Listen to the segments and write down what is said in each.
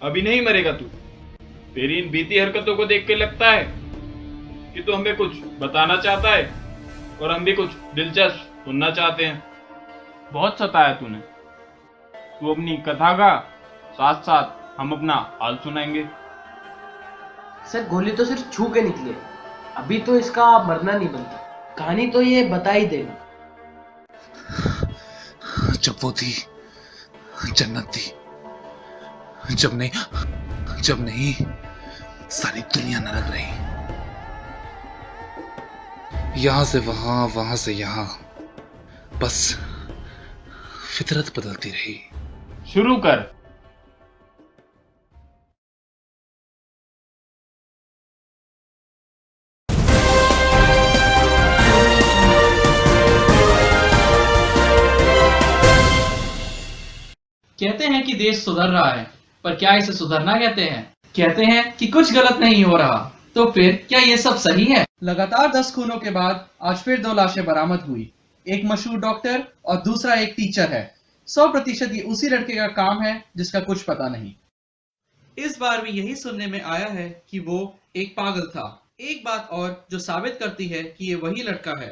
अभी नहीं मरेगा तू। तेरी इन बीती हरकतों को देख के लगता है कि तू हमें कुछ बताना चाहता है और हम भी कुछ दिलचस्प सुनना चाहते हैं। बहुत सताया तूने। तू अपनी कथा का, साथ साथ हम अपना हाल सुनाएंगे। सर गोली तो सिर्फ छू के निकली है, अभी तो इसका मरना नहीं बनता। कहानी तो ये बता ही देगा। जब वो थी जन्नत थी, जब नहीं सारी दुनिया नरक रही। यहां से वहां, वहां से यहां, बस फितरत बदलती रही। शुरू कर। कहते हैं कि देश सुधर रहा है, पर क्या इसे सुधरना कहते हैं? कहते हैं कि कुछ गलत नहीं हो रहा, तो फिर क्या ये सब सही है? लगातार 10 खूनों के बाद आज फिर 2 लाशें बरामद हुई। एक मशहूर डॉक्टर और दूसरा एक टीचर है। 100% ये उसी लड़के का काम है जिसका कुछ पता नहीं। इस बार भी यही सुनने में आया है कि वो एक पागल था। एक बात और जो साबित करती है कि ये वही लड़का है।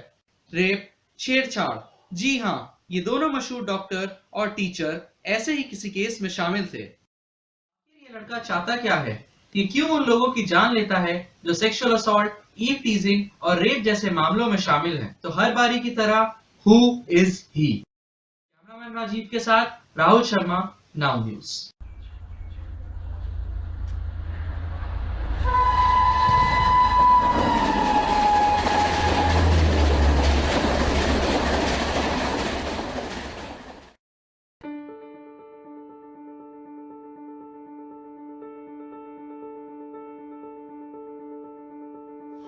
रेप, छेड़छाड़, जी हाँ, ये दोनों मशहूर डॉक्टर और टीचर ऐसे ही किसी केस में शामिल थे। ये लड़का चाहता क्या है? ये क्यों उन लोगों की जान लेता है जो सेक्सुअल असॉल्ट, ईव टीजिंग और रेप जैसे मामलों में शामिल हैं? तो हर बारी की तरह who is he? Cameraman Rajeev के साथ Rahul Sharma, now news.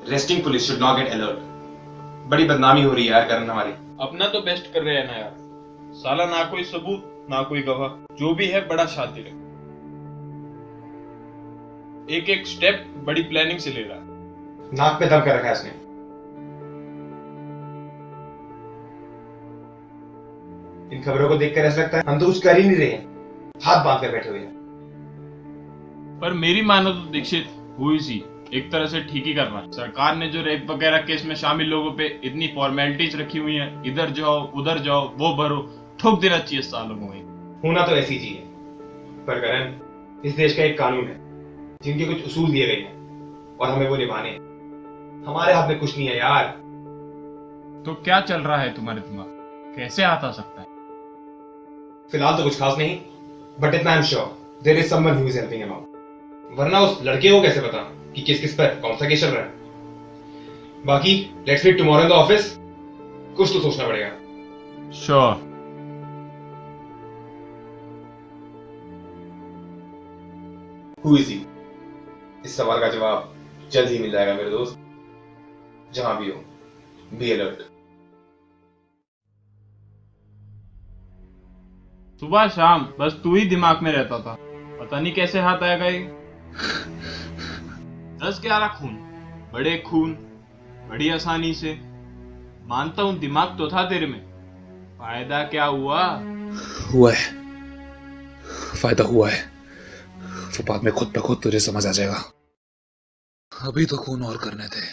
Resting police should not get alert. बड़ी बदनामी हो रही है यार करण हमारी। अपना तो बेस्ट कर रहे हैं ना यार। साला ना कोई सबूत ना कोई गवाह, जो भी है बड़ा शातिर है। एक एक स्टेप बड़ी प्लानिंग से ले रहा है। नाक पे दम कर रखा है उसने। इन खबरों को देखकर ऐसा लगता है हम तो कुछ कर ही नहीं रहे हैं, हाथ बांध कर बैठे हुए हैं। पर मेरी मानो तो दीक्षित हुई सी एक तरह से ठीक ही कर रहा है। सरकार ने जो रेप वगैरह केस में शामिल लोगों पे इतनी फॉर्मेलिटीज रखी हुई हैं, इधर जाओ उधर जाओ वो भरो, ठोक देना चाहिए सालों को। होना तो ऐसी चीज है, पर करण इस देश का एक कानून है जिनके कुछ उसूल दिए गए हैं और हमें वो निभाने हैं। हमारे हाथ में कुछ नहीं है यार। तो क्या चल रहा है तुम्हारे दिमाग? कैसे हाथ आ सकता है? फिलहाल तो कुछ खास नहीं, बट इतना I am sure there is someone who is helping him out. वरना उस लड़के को कैसे पता कि किस किस पर कौन सा केस चल रहा है। बाकी let's meet tomorrow in the office. कुछ तो सोचना पड़ेगा। श्योर। Who is he? इस सवाल का जवाब जल्द ही मिल जाएगा मेरे दोस्त। जहां भी हो, बी अलर्ट। सुबह शाम बस तू ही दिमाग में रहता था, पता नहीं कैसे हाथ आएगा ये। 10-11 खून, बड़े खून, बड़ी आसानी से। मानता हूं दिमाग तो था तेरे में, फायदा क्या हुआ? हुआ है, फायदा हुआ है। वो बाद में खुद ब खुद तुझे समझ आ जाएगा। अभी तो खून और करने थे।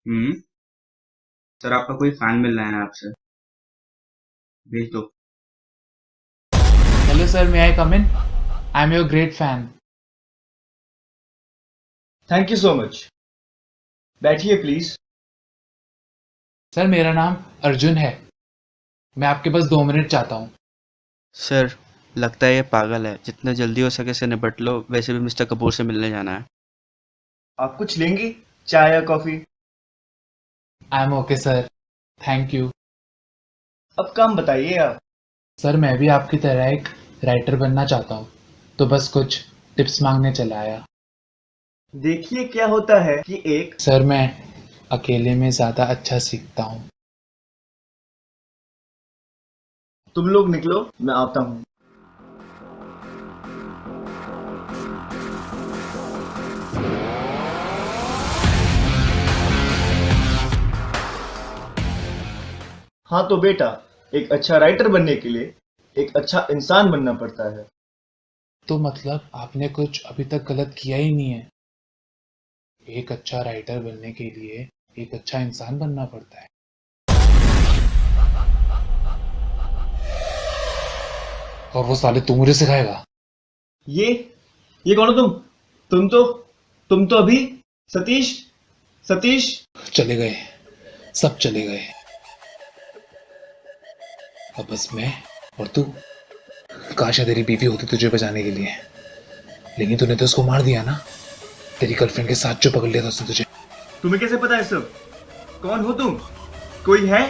सर आपका कोई फैन मिल रहा है आपसे, भेज दो। Hello sir, may I come in? I'm your great fan. Thank you so much. बैठिए प्लीज। सर मेरा नाम अर्जुन है। मैं आपके पास 2 मिनट चाहता हूँ। सर लगता है ये पागल है, जितना जल्दी हो सके इसे निपट लो, वैसे भी मिस्टर कपूर से मिलने जाना है। आप कुछ लेंगी, चाय या coffee? I'm okay sir, thank you. अब काम बताइए आप। सर मैं भी आपकी तरह एक राइटर बनना चाहता हूँ, तो बस कुछ टिप्स मांगने चला आया। देखिए क्या होता है कि एक सर मैं अकेले में ज़्यादा अच्छा सीखता हूँ। तुम लोग निकलो, मैं आता हूँ। हाँ तो बेटा, एक अच्छा राइटर बनने के लिए एक अच्छा इंसान बनना पड़ता है। तो मतलब आपने कुछ अभी तक गलत किया ही नहीं है। एक अच्छा राइटर बनने के लिए एक अच्छा इंसान बनना पड़ता है। और वो साले तू मुझे सिखाएगा? ये कौन हो तुम? तुम तो अभी सतीश सतीश चले गए, सब चले गए। अब बस मैं और तू। काश है तेरी बीवी होती तुझे बचाने के लिए, लेकिन तूने तो उसको मार दिया ना। तेरी गर्लफ्रेंड के साथ जो पकड़ लिया था उसने तुझे। तुम्हें कैसे पता है सब? कौन हो तुम? कोई है?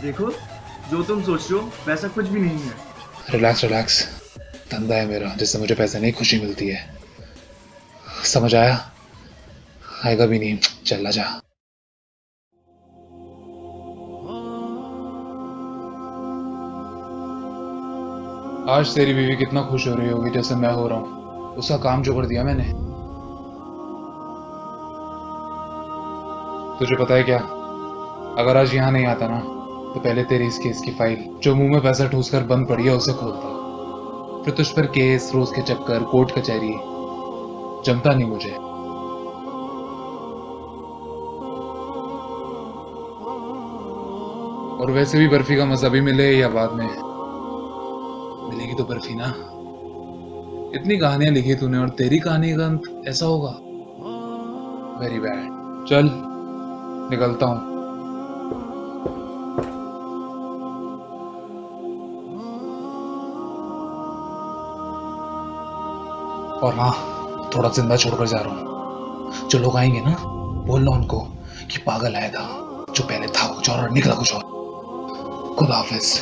देखो, जो तुम सोच रहे हो वैसा कुछ भी नहीं है। रिलैक्स रिलैक्स, धंधा है मेरा जिससे मुझे पैसे नहीं खुशी मिलती है। समझ आया? आएगा भी नहीं, चला जा। आज तेरी बीवी कितना खुश हो रही होगी जैसे मैं हो रहा हूँ। उसका काम जो कर दिया मैंने। तुझे पता है क्या, अगर आज यहाँ नहीं आता ना तो पहले तेरी इस केस की फाइल जो मुंह में पैसा ठूस कर बंद पड़ी है उसे खोलता। फिर तुझ पर केस, रोज के चक्कर, कोर्ट कचहरी जमता नहीं मुझे। और वैसे भी बर्फी का मजा भी मिले या बाद में, मिलेगी तो बर्फी ना। इतनी कहानियां लिखी तूने और तेरी कहानी का अंत ऐसा होगा? Very bad. चल निकलता हूं। और हाँ, थोड़ा जिंदा छोड़कर जा रहा हूँ। जो लोग आएंगे ना, बोलना उनको कि पागल आया था, जो पहले था कुछ और निकला कुछ और। खुदा हाफिज।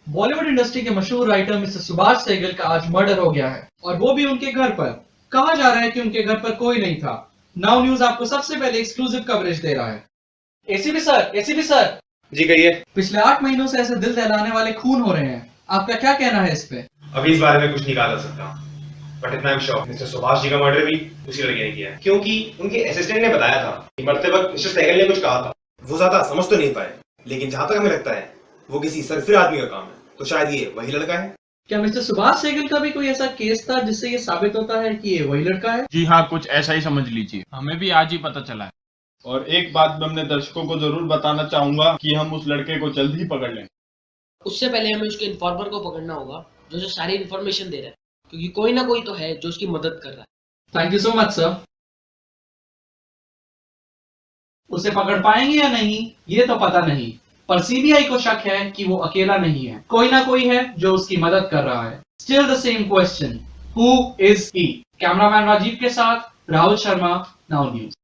बॉलीवुड इंडस्ट्री के मशहूर राइटर मिस्टर सुभाष सहगल का आज मर्डर हो गया है, और वो भी उनके घर पर। कहा जा रहा है कि उनके घर पर कोई नहीं था। नाउ न्यूज आपको सबसे पहले एक्सक्लूसिव कवरेज दे रहा है। ACP sir. जी कहिए। पिछले 8 महीनों से ऐसे दिल दहलाने वाले खून हो रहे हैं, आपका क्या कहना है इस पे? अभी इस बारे में कुछ नहीं कहा जा सकता, बट इतना I am sure mister Subhash ji का मर्डर भी उसी लड़के ने किया है, क्योंकि उनके असिस्टेंट ने बताया था कि मरते वक्त मिस्टर सहगल ने कुछ कहा था। वो ज्यादा समझ तो नहीं पाए, लेकिन जहां तक हमें लगता है वो किसी सरफिर आदमी का काम है, तो शायद ये वही लड़का है। क्या मिस्टर सुभाष सहगल का भी कोई ऐसा केस था जिससे ये साबित होता है कि ये वही लड़का है? जी हाँ, कुछ ऐसा ही समझ लीजिए। हमें भी आज ही पता चला है। और एक बात मैं अपने दर्शकों को जरूर बताना चाहूंगा कि हम उस लड़के को जल्द ही पकड़ लेंगे। उससे पहले हमें उसके इन्फॉर्मर को पकड़ना होगा जो सारी इन्फॉर्मेशन दे रहा है, क्योंकि कोई ना कोई तो है जो उसकी मदद कर रहा है। Thank you so much sir. उसे पकड़ पाएंगे या नहीं ये तो पता नहीं, पर सीबीआई को शक है कि वो अकेला नहीं है, कोई ना कोई है जो उसकी मदद कर रहा है। Still the same question, who is he? Cameraman Rajeev के साथ राहुल शर्मा, नाउ न्यूज।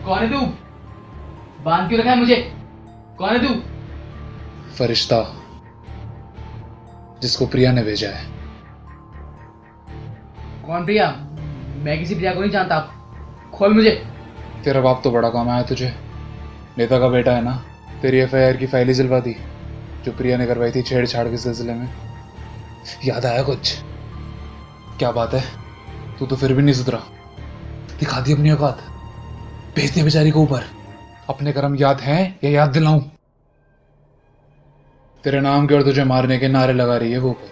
कौन है तू? बांध क्यों रखा है मुझे? कौन है तू? फरिश्ता जिसको प्रिया ने भेजा है। कौन प्रिया? मैं किसी प्रिया को नहीं जानता। खोल मुझे। तेरा बाप तो बड़ा काम आया तुझे। नेता का बेटा है ना। तेरी एफआईआर की फाइल ही जलवा दी जो प्रिया ने करवाई थी छेड़छाड़ के सिलसिले में। याद आया कुछ? क्या बात है, तू तो फिर भी नहीं सुधरा। दिखा दी अपनी औकात, भेज दिया बेचारी को ऊपर। अपने कर्म याद हैं या याद दिलाऊं? तेरे नाम के और तुझे मारने के नारे लगा रही है वो ऊपर,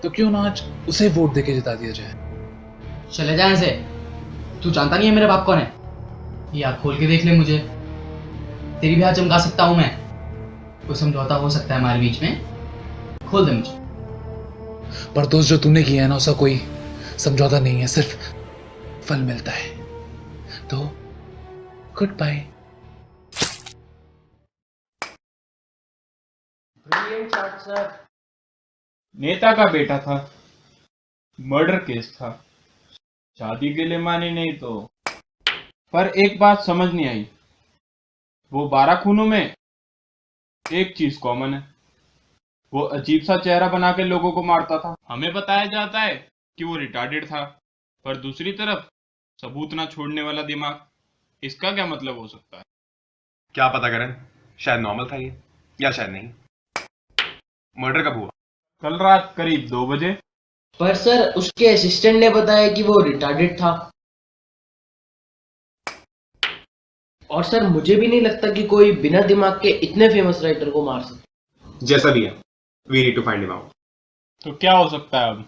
तो क्यों ना आज उसे वोट देके जिता दिया जाए। चले जाए से। तू जानता नहीं है मेरा बाप कौन है? ये आँख खोल के देख ले मुझे। तेरी भी हाथ चमका सकता हूं मैं। कोई समझौता हो सकता है हमारे बीच में? खोल दे मुझे। पर दोस्त जो तूने किया है ना उसका कोई समझौता नहीं है, सिर्फ फल मिलता है। तो good bye. Brilliant shot sir. नेता का बेटा था, मर्डर केस था, शादी के लिए मानी नहीं तो। पर एक बात समझ नहीं आई, वो 12 खूनों में एक चीज कॉमन है, वो अजीब सा चेहरा बना के लोगों को मारता था। हमें बताया जाता है कि वो रिटार्डेड था, पर दूसरी तरफ सबूत ना छोड़ने वाला दिमाग। इसका क्या मतलब हो सकता है? क्या पता करण, शायद नॉर्मल था ये, या शायद नहीं। मर्डर कब हुआ? कल रात करीब 2 बजे। पर सर उसके असिस्टेंट ने बताया कि वो रिटार्डेड था। और सर मुझे भी नहीं लगता कि कोई बिना दिमाग के इतने फेमस राइटर को मार सकता। जैसा भी है, we need to find him out. तो क्या हो सकता है अब?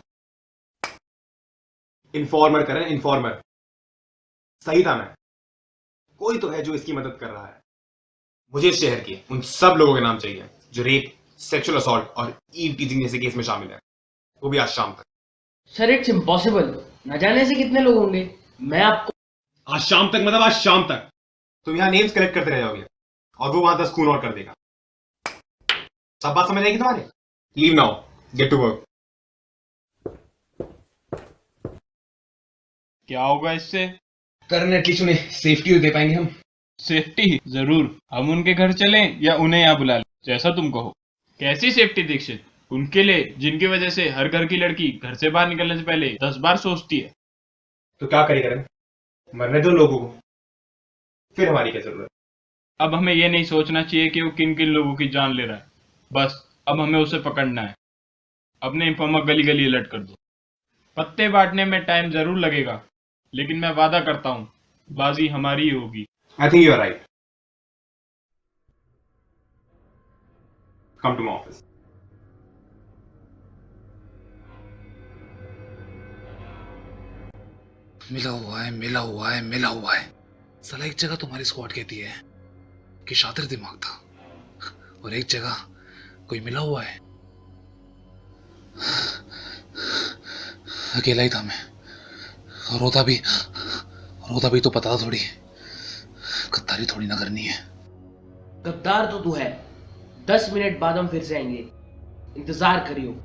इन्फॉर्मर करें, इन्फॉर्मर। सही था मैं। कोई तो है जो इसकी मदद कर रहा है। मुझे इस शहर के उन सब लोगों के नाम चाहिए जो रेप, सेक्सुअल असॉल्ट और ईव टीजिंग जैसे केस में शामिल है, वो भी आज शाम तक। Sir it's impossible. न जाने से कितने लोग होंगे। मैं आपको आज शाम तक मतलब आज शाम तक तुम यहाँ नेम्स कलेक्ट करते रह जाओगे और वो वहां 10 खून और कर देगा। सब बात समझ आएगी तुम्हारे? Leave now, get to work. क्या होगा इससे? करण एटलीस्ट उन्हें सेफ्टी दे पाएंगे हम। सेफ्टी जरूर। हम उनके घर चलें या उन्हें यहाँ बुला लें, जैसा तुम कहो। कैसी सेफ्टी दीक्षित? उनके लिए जिनकी वजह से हर घर की लड़की घर से बाहर निकलने से पहले 10 बार सोचती है। तो क्या करे करण? मरने दो लोगों को, फिर हमारी क्या जरूरत? अब हमें ये नहीं सोचना चाहिए कि वो किन किन लोगों की जान ले रहा है। बस अब हमें उसे पकड़ना है। अपने इन्फॉर्मर गली गली अलर्ट कर दो। पत्ते बांटने में टाइम जरूर लगेगा, लेकिन मैं वादा करता हूँ बाजी हमारी ही होगी। I think you are right. Come to my office. मिला हुआ है, मिला हुआ है, मिला हुआ है। साला एक जगह तुम्हारी स्क्वाड कहती है कि शातिर दिमाग था, और एक जगह कोई मिला हुआ है। अकेला ही था मैं, और रोता भी तो पता थोड़ी, गद्दारी थोड़ी ना करनी है। गद्दार तो तू है। 10 मिनट बाद हम फिर से आएंगे, इंतजार करियो।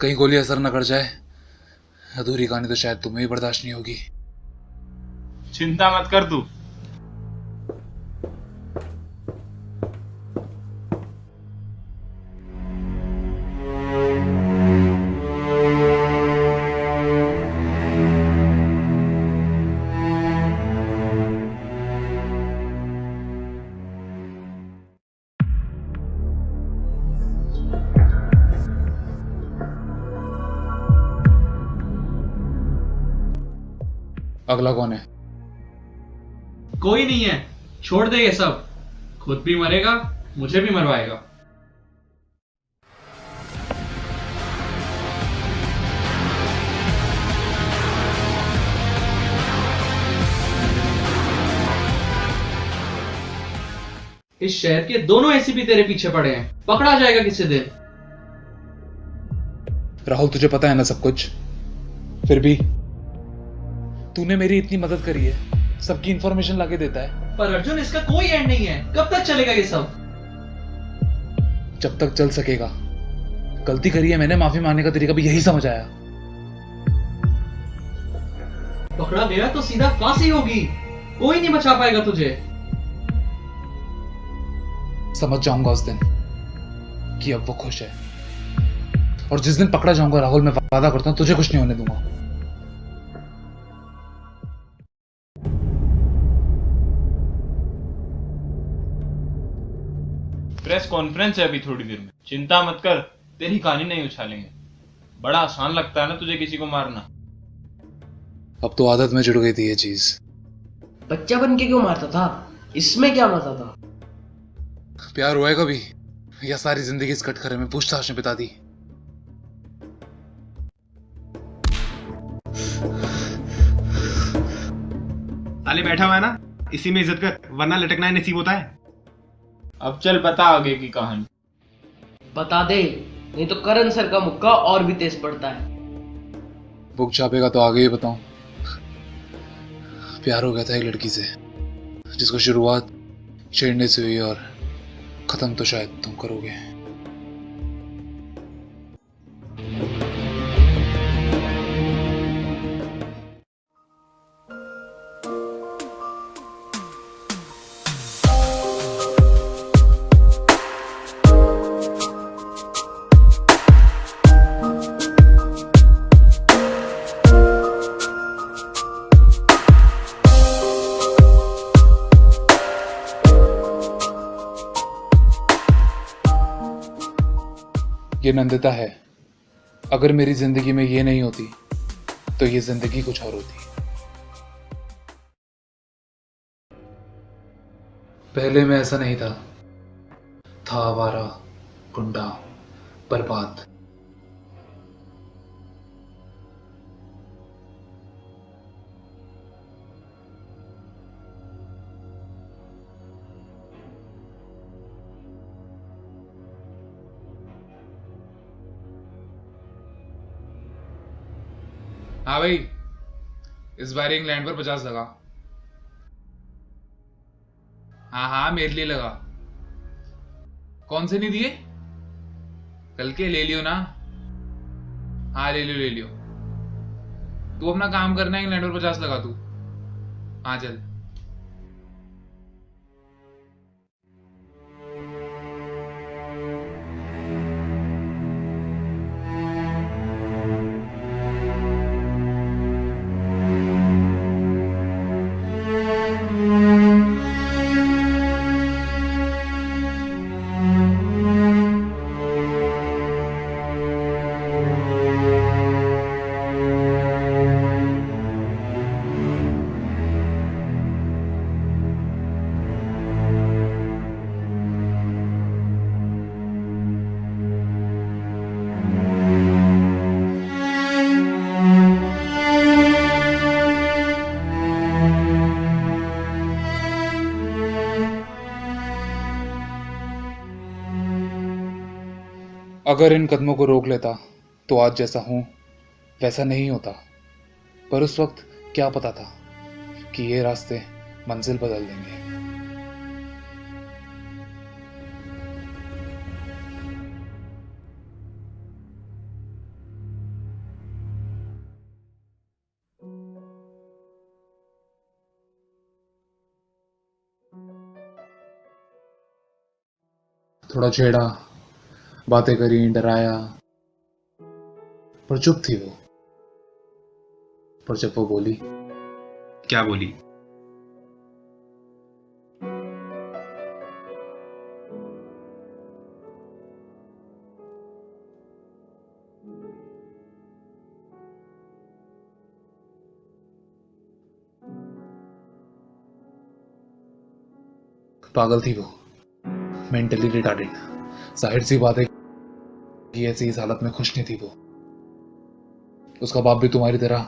कहीं गोली असर न कर जाए। अधूरी कहानी तो शायद तुम्हें भी बर्दाश्त नहीं होगी। चिंता मत कर तू। अगला कौन है? कोई नहीं है, छोड़ दे ये सब। खुद भी मरेगा, मुझे भी मरवाएगा। इस शहर के दोनों एसीपी तेरे पीछे पड़े हैं, पकड़ा जाएगा किसी दिन। राहुल तुझे पता है ना सब कुछ, फिर भी तूने मेरी इतनी मदद करी है, सबकी इंफॉर्मेशन लाके देता है। पर अर्जुन इसका कोई एंड नहीं है, कब तक चलेगा ये सब? जब तक चल सकेगा। गलती करी है मैंने, माफी मांगने का तरीका भी यही समझ आया। पकड़ा गया तो सीधा फांसी होगी, कोई नहीं बचा पाएगा तुझे। समझ जाऊंगा उस दिन कि अब वो खुश है, और जिस दिन पकड़ा जाऊंगा राहुल, मैं वादा करता हूं तुझे कुछ नहीं होने दूंगा। प्रेस कॉन्फ्रेंस है अभी थोड़ी देर में, चिंता मत कर, तेरी कहानी नहीं उछालेंगे। बड़ा आसान लगता है ना तुझे किसी को मारना। अब तो आदत में जुड़ गई थी ये चीज। बच्चा बन के क्यों मारता था? इसमें क्या मजा था? प्यार हुआ है कभी, या सारी जिंदगी इस कटघरे में पूछताछ में बिता दी? साले बैठा हुआ है ना, इसी में इज्जत कर, वरना लटकना ही नसीब होता है। अब चल बता आगे की कहानी। बता दे, नहीं तो करण सर का मुक्का और भी तेज पड़ता है। बुक छापेगा तो आगे ही बताऊं। प्यार हो गया था एक लड़की से, जिसको शुरुआत छेड़ने से हुई और खत्म तो शायद तुम करोगे। ये नंदिता है। अगर मेरी जिंदगी में ये नहीं होती तो ये जिंदगी कुछ और होती। पहले मैं ऐसा नहीं था आवारा, गुंडा, बर्बाद। हाँ भाई, इस बार इंग्लैंड पर 50 लगा। हाँ हाँ, मेरे लिए लगा। कौन से नहीं दिए? कल के ले लियो ना। हाँ ले लियो। तू अपना काम करना, इंग्लैंड पर 50 लगा तू। हाँ चल। अगर इन कदमों को रोक लेता तो आज जैसा हूं वैसा नहीं होता, पर उस वक्त क्या पता था कि ये रास्ते मंजिल बदल देंगे। थोड़ा छेड़ा, बातें करी, डराया, पर चुप थी वो। पर जब वो बोली, क्या बोली? पागल थी वो, मेंटली रिटार्डेड। जाहिर सी बात है कि ऐसी इस हालत में खुश नहीं थी वो। उसका बाप भी तुम्हारी तरह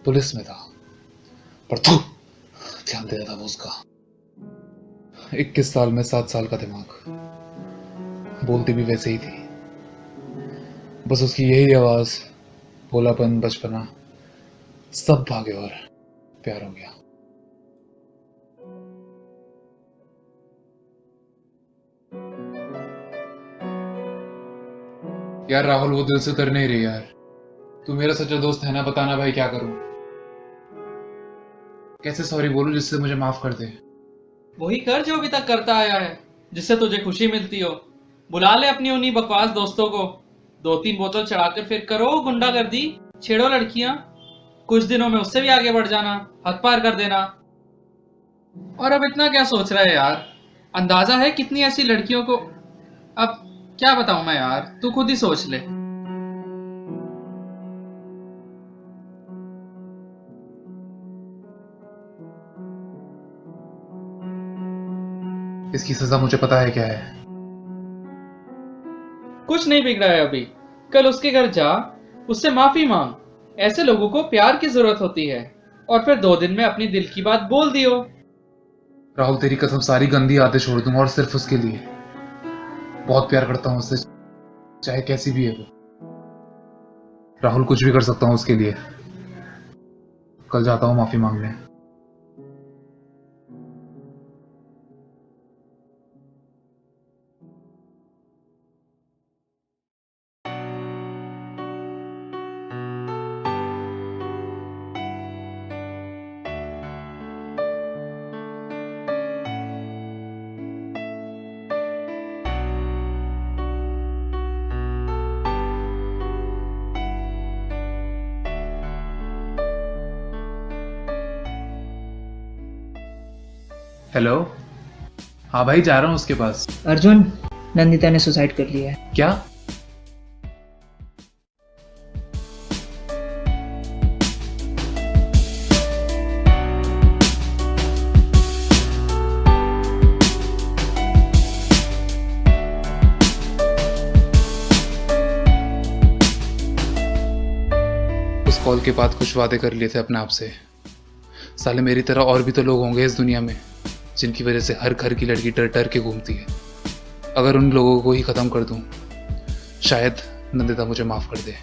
पुलिस में था, पर तू ध्यान दे रहा था वो उसका। 21 साल में 7 साल का दिमाग, बोलती भी वैसे ही थी। बस उसकी यही आवाज, भोलापन, बचपना सब भागे और प्यार हो गया। यार राहुल, वो दिल से उतर नहीं रही यार। तू मेरा सच्चा दोस्त है ना, बताना भाई क्या करूं। कैसे सॉरी बोलूं जिससे मुझे माफ कर दे? वही कर जो अभी तक करता आया है, जिससे तुझे खुशी मिलती हो। बुला ले अपनी उन्हीं बकवास दोस्तों को, 2-3 बोतल चढ़ाकर फिर करो गुंडागर्दी, छेड़ो लड़कियां। कुछ दिनों में उससे भी आगे बढ़ जाना, हद पार कर देना। और अब इतना क्या सोच रहा है यार? अंदाजा है कितनी ऐसी लड़कियों को। अब क्या बताऊं मैं यार, तू खुद ही सोच ले। इसकी सजा मुझे पता है क्या है। कुछ नहीं बिगड़ा है अभी। कल उसके घर जा, उससे माफी मांग। ऐसे लोगों को प्यार की जरूरत होती है। और फिर 2 दिन में अपनी दिल की बात बोल दियो। राहुल, तेरी कसम सारी गंदी आदतें छोड़ दूंगा और सिर्फ उसके लिए। बहुत प्यार करता हूं उससे, चाहे कैसी भी है वो। राहुल, कुछ भी कर सकता हूं उसके लिए। कल जाता हूं माफी मांगने। हेलो। हाँ भाई, जा रहा हूँ उसके पास। अर्जुन, नंदिता ने सुसाइड कर लिया है। क्या? उस कॉल के बाद कुछ वादे कर लिए थे अपने आप से। साले मेरी तरह और भी तो लोग होंगे इस दुनिया में जिनकी वजह से हर घर की लड़की डर डर के घूमती है। अगर उन लोगों को ही खत्म कर दूं, शायद नंदिता मुझे माफ कर दे।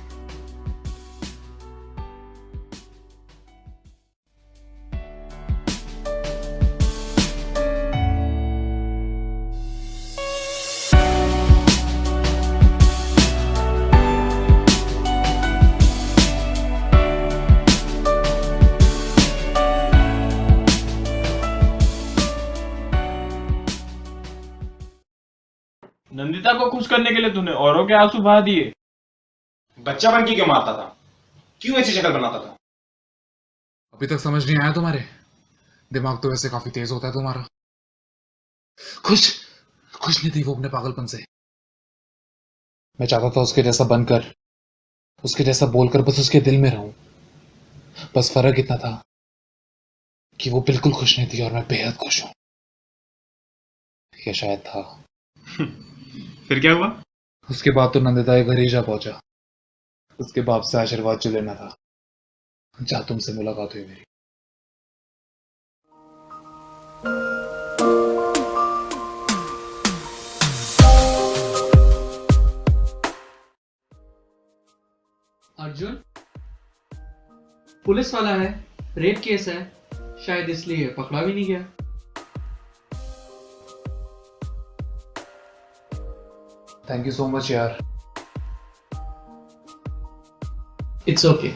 नंदिता को खुश करने के लिए तूने औरों के आंसू बहा दिए। बच्चा बन के क्यों मारता था? क्यों ऐसी शक्ल बनाता था? अभी तक समझ नहीं आया तुम्हारे? दिमाग तो वैसे काफी तेज होता है तुम्हारा। खुश खुश नहीं थी वो अपने पागलपन से। मैं चाहता था उसके जैसा बनकर, उसके जैसा बोलकर बस उसके दिल में रहूं। बस फर्क इतना था कि वो बिल्कुल खुश नहीं थी और मैं बेहद खुश हूं। या शायद था। फिर क्या हुआ? उसके बाद तो नंदिता के घर ही जा पहुंचा। उसके बाप से आशीर्वाद जो लेना था, जहां तुमसे मुलाकात हुई मेरी। अर्जुन, पुलिस वाला है, रेप केस है, शायद इसलिए पकड़ा भी नहीं गया। थैंक यू सो मच यार। It's okay.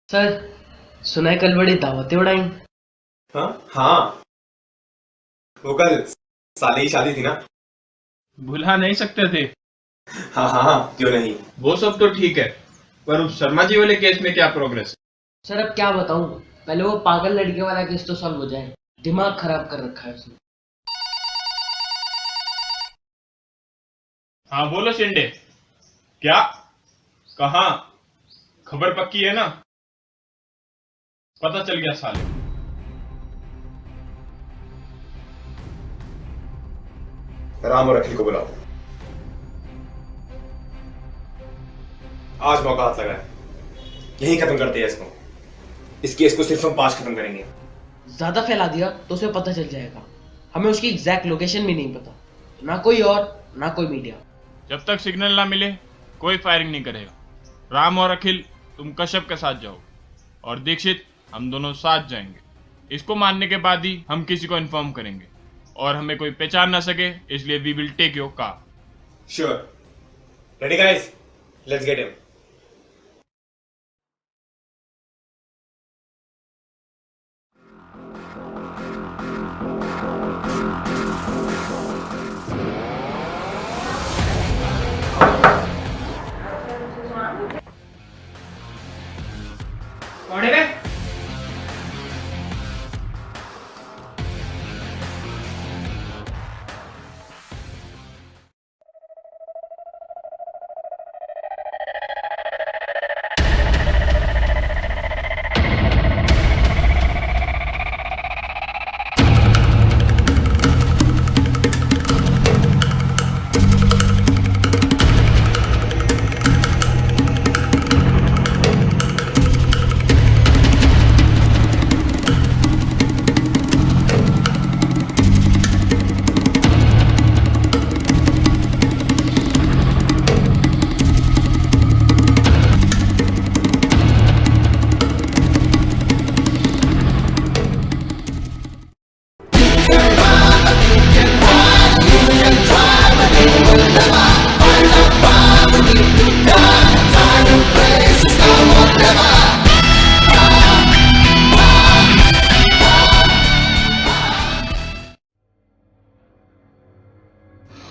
सर, सुना है कल बड़ी दावतें उड़ाई। हाँ, वो कल साले की शादी थी ना। भुला नहीं सकते थे। हाँ, क्यों नहीं। वो सब तो ठीक है, पर उस शर्मा जी वाले केस में क्या प्रोग्रेस? सर अब क्या बताऊं, पहले वो पागल लड़के वाला केस तो सॉल्व हो जाए। दिमाग खराब कर रखा है उसने। हाँ बोलो शिंदे। क्या? कहाँ? खबर पक्की है ना? पता चल गया साले। राम और अखिल को बुलाओ। आज मौका हाथ लगा है, यही खत्म करते हैं इसको। इस केस को सिर्फ हम 5 खत्म करेंगे। ज्यादा फैला दिया तो उसे पता चल जाएगा। हमें उसकी एग्जैक्ट लोकेशन भी नहीं पता, ना कोई और ना कोई मीडिया। जब तक सिग्नल ना मिले कोई फायरिंग नहीं करेगा। राम और अखिल तुम कश्यप के साथ जाओ और दीक्षित हम दोनों साथ जाएंगे। इसको मानने के बाद ही हम किसी को इन्फॉर्म करेंगे और हमें कोई पहचान ना सके, इसलिए we will take your car. Sure. Ready, guys? Let's get him. कौन है बे?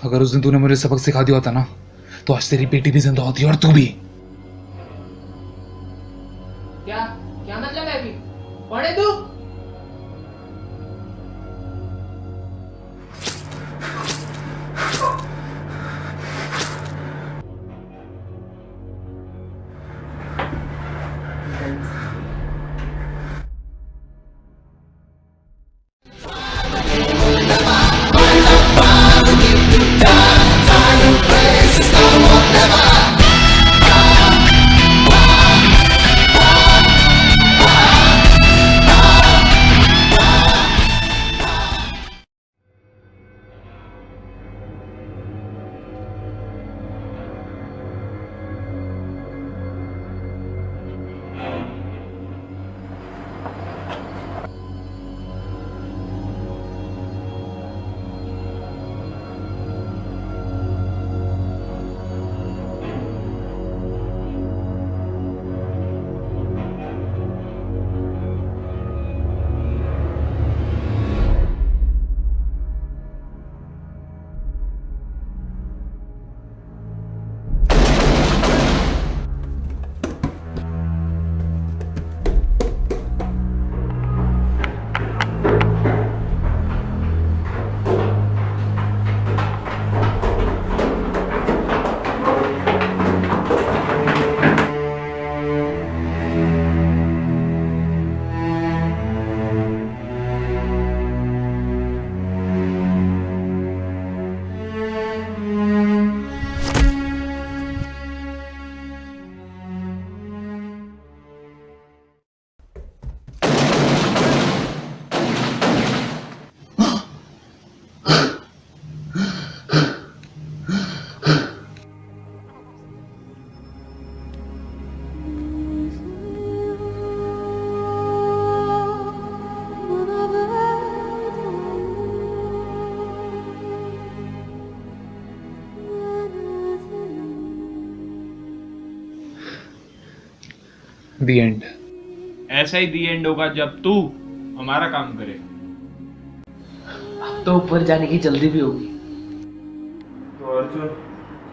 अगर उस दिन तूने मुझे सबक सिखा दिया होता ना, तो आज तेरी बेटी भी जिंदा होती और तू भी। क्या क्या मतलब है अभी? कौन है तू? The end. ऐसा ही दी एंड होगा जब तू हमारा काम करे। अब तो ऊपर जाने की जल्दी भी होगी। तो अर्जुन,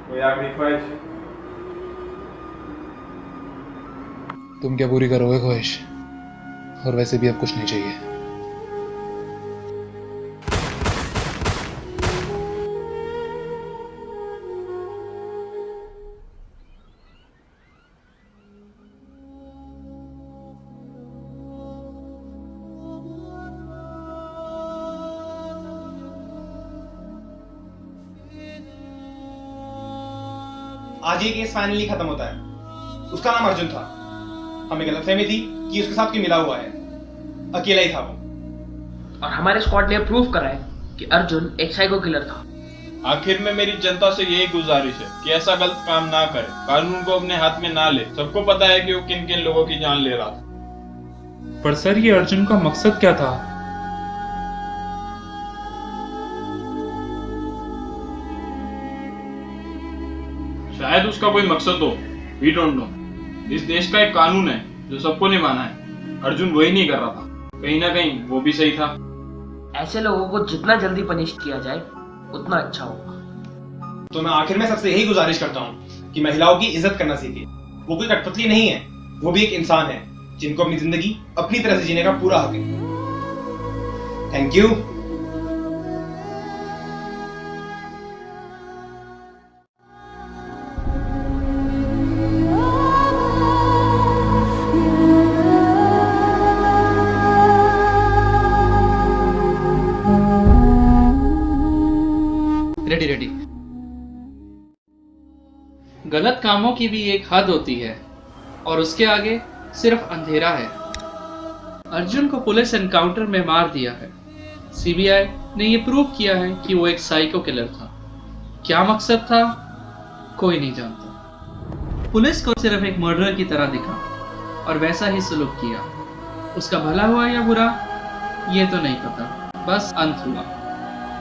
कोई आखिरी ख्वाहिश? तुम क्या पूरी करोगे ख्वाहिश? और वैसे भी अब कुछ नहीं चाहिए। आज ये केस फाइनली खत्म होता है। उसका नाम अर्जुन था। हमें गलतफहमी थी कि उसके साथ कोई मिला हुआ है। अकेला ही था वो। और हमारे स्क्वाड ने प्रूव करा है कि अर्जुन एक साइको किलर था। आखिर में मेरी जनता से यही गुजारिश है कि ऐसा गलत काम ना करे, कानून को अपने हाथ में ना ले। सबको पता है कि वो किन किन लोगों की जान ले रहा था। पर सर ये अर्जुन का मकसद क्या था? शायद उसका कोई मकसद हो, वी डोंट नो। इस देश का एक कानून है जो सबको निभाना है। अर्जुन वही नहीं कर रहा था, कहीं ना कहीं वो भी सही था। ऐसे लोगों को जितना जल्दी पनिश किया जाए उतना अच्छा होगा। तो मैं आखिर में सबसे यही गुजारिश करता हूँ कि महिलाओं की इज्जत करना सीखे। वो कोई कठपुतली नहीं है, वो भी एक इंसान है जिनको अपनी जिंदगी अपनी तरह से जीने का पूरा हक है। Thank you. Ready ready. गलत कामों की भी एक हद होती है और उसके आगे सिर्फ अंधेरा है। अर्जुन को पुलिस एनकाउंटर में मार दिया है। सीबीआई ने यह प्रूव किया है कि वो एक साइको किलर था। क्या मकसद था कोई नहीं जानता। पुलिस को सिर्फ एक मर्डरर की तरह दिखा और वैसा ही सलूक किया। उसका भला हुआ या बुरा ये तो नहीं पता, बस अंत हुआ।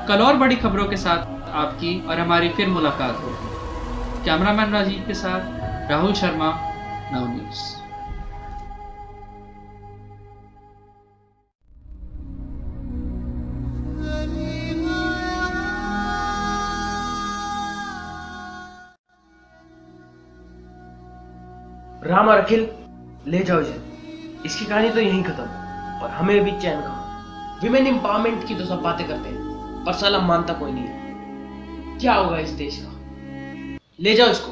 कल और बड़ी खबरों के साथ आपकी और हमारी फिर मुलाकात होगी। कैमरामैन राजीव के साथ राहुल शर्मा, नाउ न्यूज़। राम और अखिल, ले जाओ इसे। इसकी कहानी तो यहीं खत्म, पर हमें भी चैन कहाँ। विमेन एम्पावरमेंट की तो सब बातें करते हैं, पर साला मानता कोई नहीं है। क्या होगा इस देश का? ले जाओ इसको।